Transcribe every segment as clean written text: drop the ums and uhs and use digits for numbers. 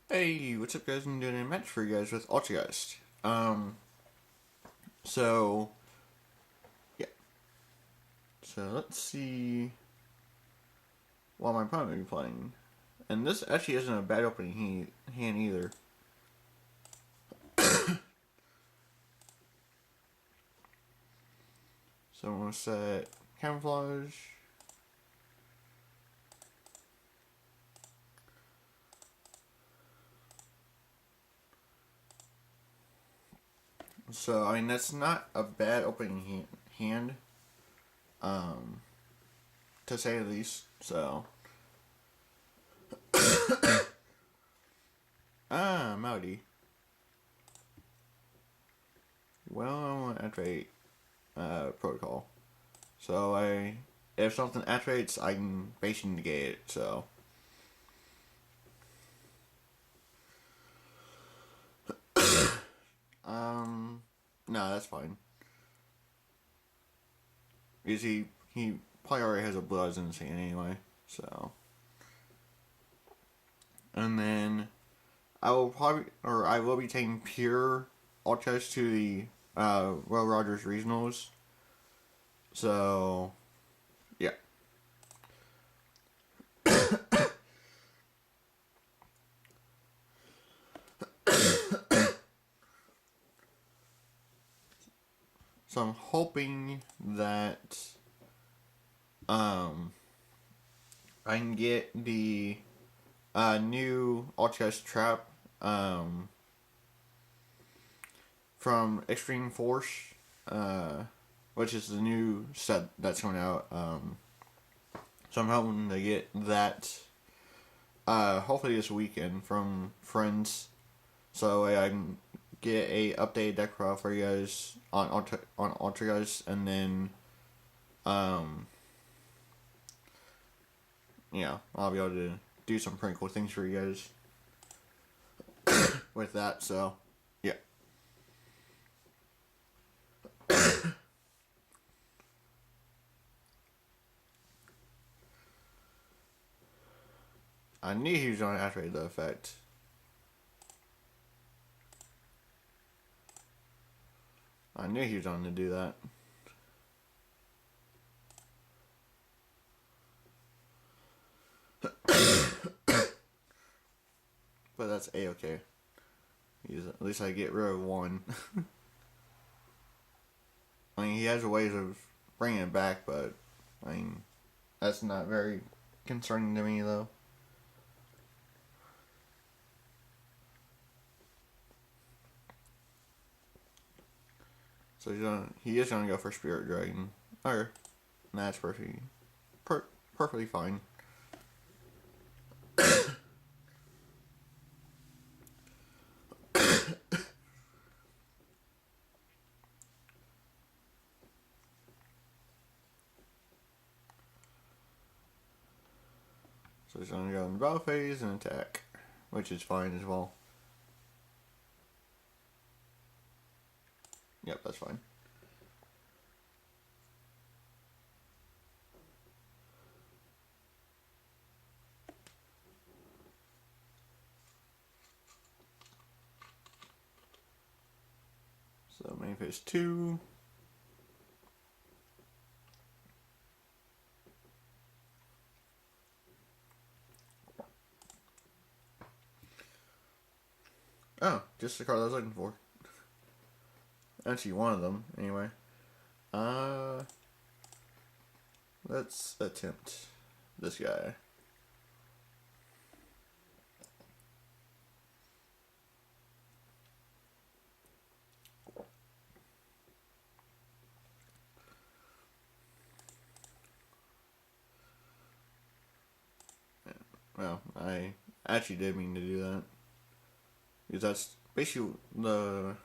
Hey, what's up, guys? I'm doing a match for you guys with Altergeist. So yeah. So let's see what my opponent will be playing. And this actually isn't a bad opening hand either. So I'm gonna set camouflage. So I mean that's not a bad opening hand, to say the least. So Mowdy. Well, I want to activate protocol. So if something activates, I can basically negate it. So no, that's fine. Because he probably already has a Bloods in his hand anyway. So, and then I will be taking pure Altergeist to the Will Rogers regionals. So, yeah. So I'm hoping that I can get the new Altergeist trap from Extreme Force, which is the new set that's coming out. So I'm hoping to get that hopefully this weekend from friends, so I can get a updated deck profile for you guys on Altergeist, and then I'll be able to do some pretty cool things for you guys with that. So yeah. I knew he was going to activate the effect. I knew he was going to do that. But that's A-okay. At least I get rid of one. I mean, he has ways of bringing it back, but I mean, that's not very concerning to me, though. So he is gonna go for Spirit Dragon. Or, that's perfectly fine. So he's gonna go in the battle phase and attack, which is fine as well. Yep, that's fine. So main phase 2. Oh, just the card I was looking for. Actually, one of them, anyway. Let's attempt this guy. Well, I actually did mean to do that. Because that's basically the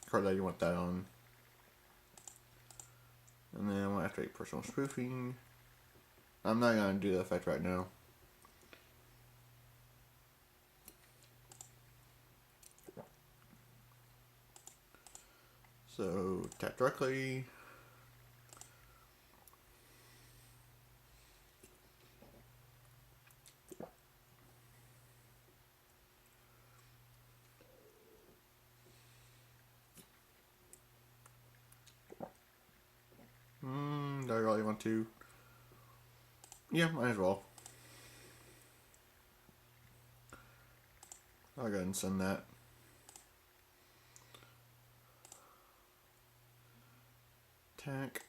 card that you want that on. And then I'm going to activate Personal Spoofing. I'm not going to do the effect right now. So, attack directly. want to. Yeah, might as well. I'll go ahead and send that. Attack.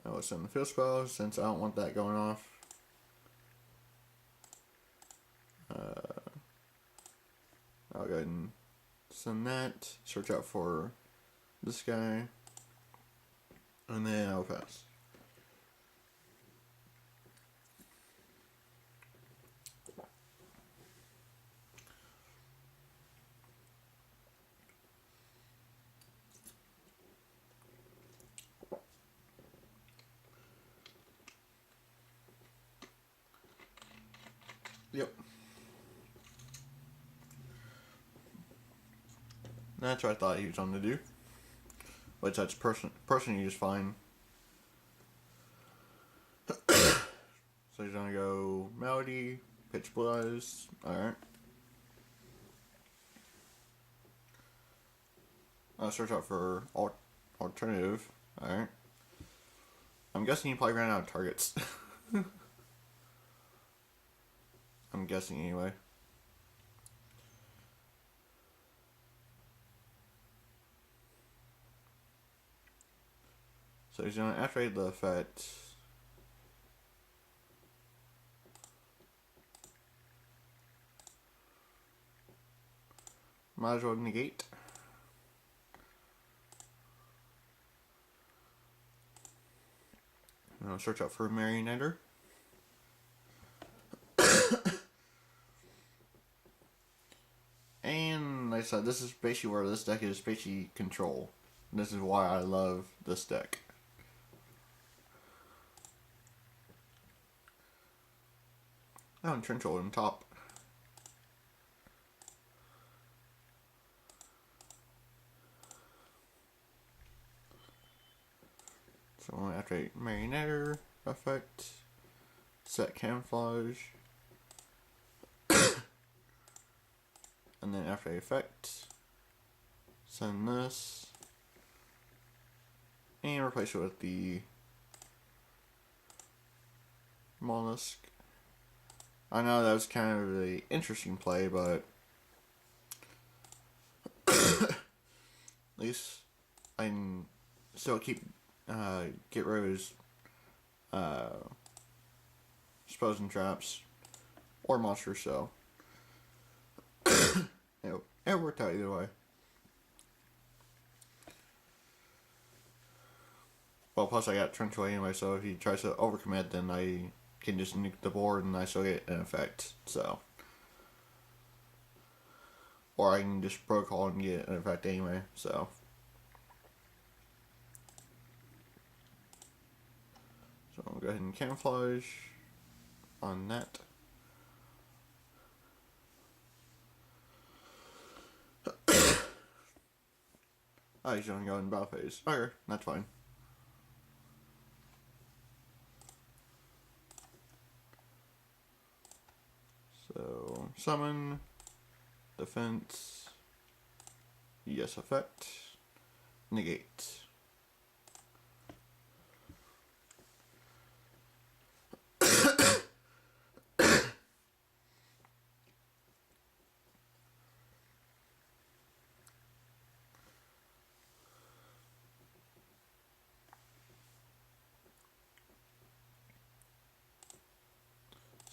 I will send the field spell since I don't want that going off. I'll go ahead and send that. Search out for this guy. And then I'll pass. Yep. That's what I thought he was on to do. Which that's personally just fine. So he's gonna go Melody, Pitch Buzz, alright. I'll search out for alternative, alright. I'm guessing he probably ran out of targets. I'm guessing anyway. So he's gonna activate the effect. Might as well negate. And I'll search out for Marionetter. And like I said, this is basically where this deck is basically control. This is why I love this deck. Oh, and Trench on top. So I'm going to activate Marionetter effect, set Camouflage, and then after effect, send this, and replace it with the Mollusk. I know that was kind of an interesting play, but at least I can still get rid of his spells and traps or monsters, so it worked out either way. Well, plus I got Trench Away anyway, so if he tries to overcommit, then I can just nuke the board and I still get an effect, so. Or I can just protocol and get an effect anyway, so. So I'll go ahead and Camouflage on that. Oh, he's gonna go in battle phase. Okay, that's fine. So, summon, defense, yes effect, negate.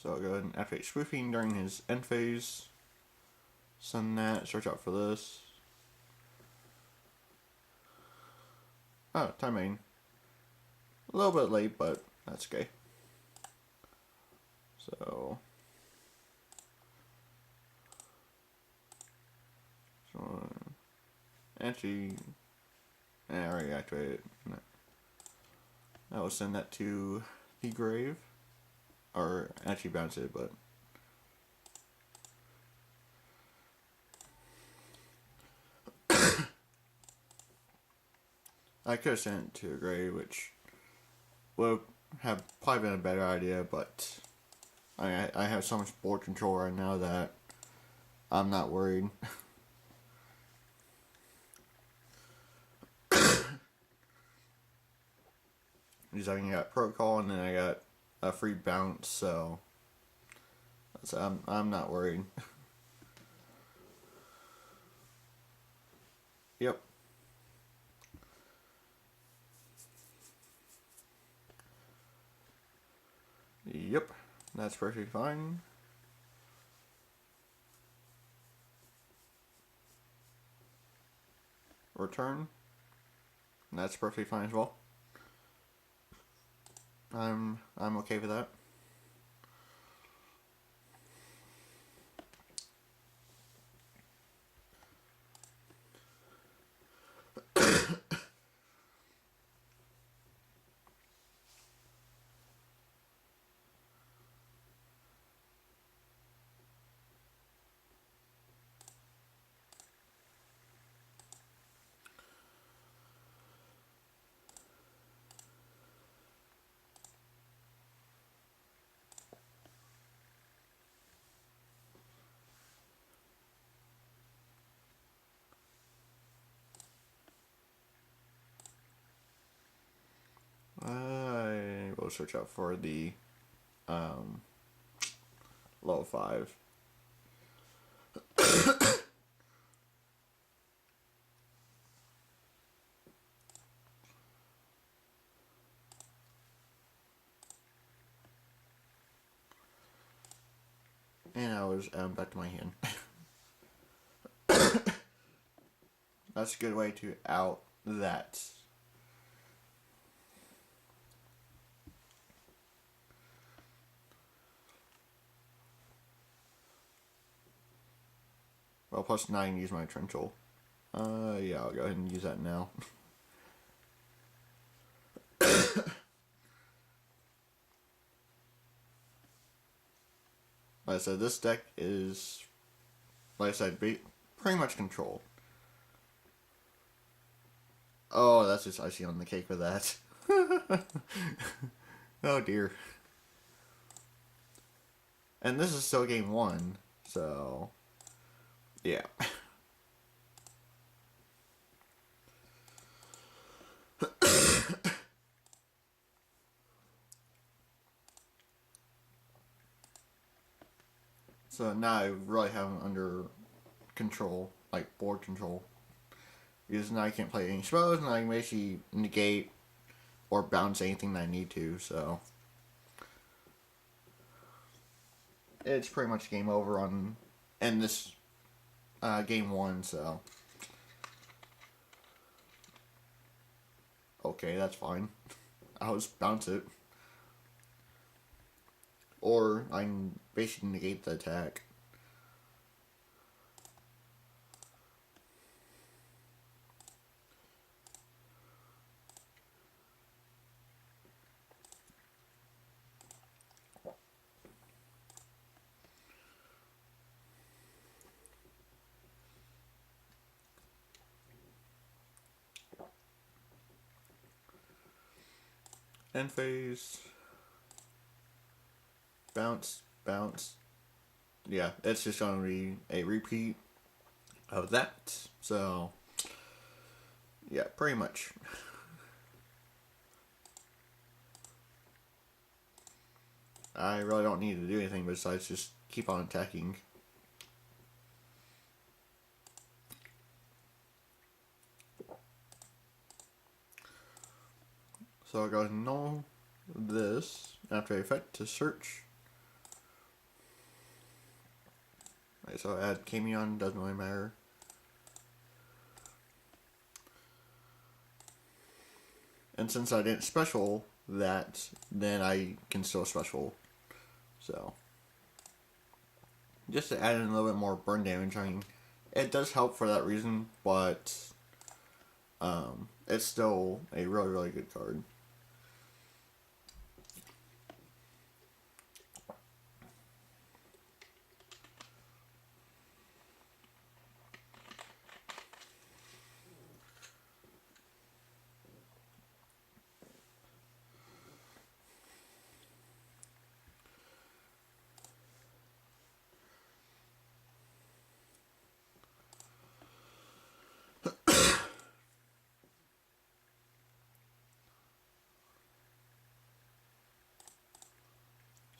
So I'll go ahead and activate Spoofing during his end phase. Send that, search out for this. Oh, timing. A little bit late, but that's okay. So actually, I already activated it. No. I will send that to the grave. Or actually bounce it, but I could have sent it to a grave, which would have probably been a better idea, but I have so much board control right now that I'm not worried. because I got protocol and then I got a free bounce, so I'm not worried. Yep. Yep. That's perfectly fine. Return. That's perfectly fine as well. I'm okay with that. I will search out for the level 5. And I was back to my hand. That's a good way to out that. Well, plus 9 use my Trenchel. Yeah, I'll go ahead and use that now. Like I said, this deck is, like I said, pretty much control. Oh, that's just icing on the cake with that. Oh dear. And this is still game 1, so yeah. So now I really have them under control, like board control. Because now I can't play any spells, and I can basically negate or bounce anything that I need to, so it's pretty much game over in this game 1, so okay, that's fine. I'll just bounce it. Or I can basically negate the attack. End phase. Bounce, bounce. Yeah, it's just going to be a repeat of that. So, yeah, pretty much. I really don't need to do anything besides just keep on attacking. So I'll go ahead and null this after effect to search. Right, so add Camion, doesn't really matter. And since I didn't special that, then I can still special. So, just to add in a little bit more burn damage, I mean, it does help for that reason, but it's still a really, really good card.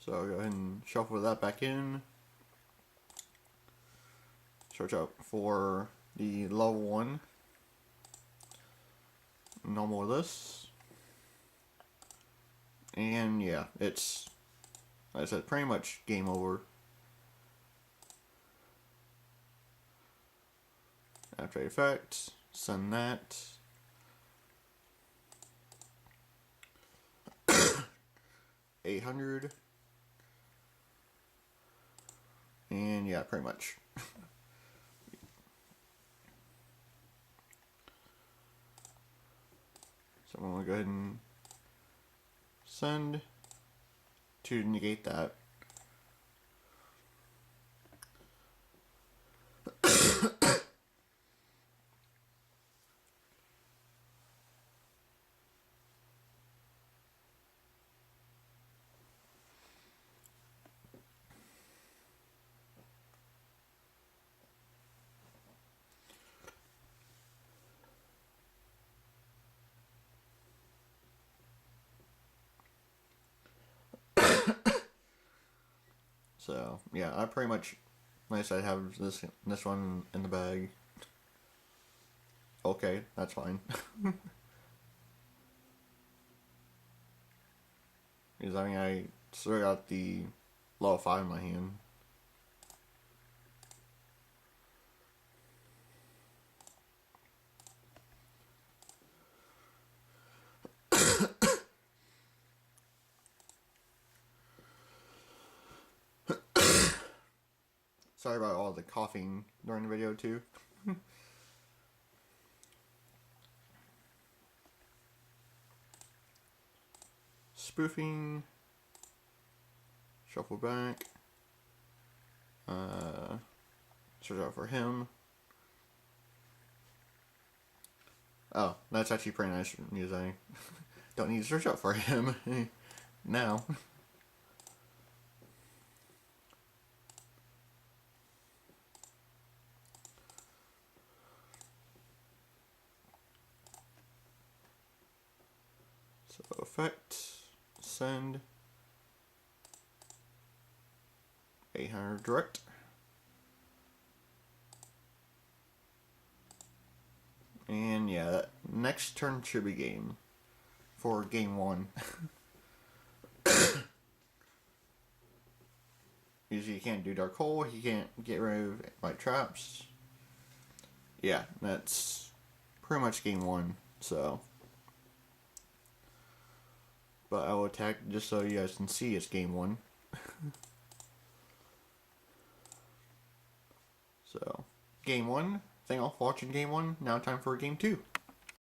So I'll go ahead and shuffle that back in. Search out for the level 1 normal list. And yeah, it's, like I said, pretty much game over. After Effects, send that. 800. And yeah, pretty much. So I'm going to go ahead and send to negate that. So yeah, I pretty much, like I said, have this one in the bag. Okay, that's fine. Because I mean, I still got the level 5 in my hand. Sorry about all the coughing during the video too. Spoofing. Shuffle back. Search out for him. Oh, that's actually pretty nice because I don't need to search out for him now. So effect, send, 800 direct. And yeah, that next turn should be game for game 1. Usually you can't do Dark Hole, you can't get rid of White Traps. Yeah, that's pretty much game 1, so. But I will attack just so you guys can see it's game 1. So, game 1. Thank you all for watching game 1. Now time for game 2.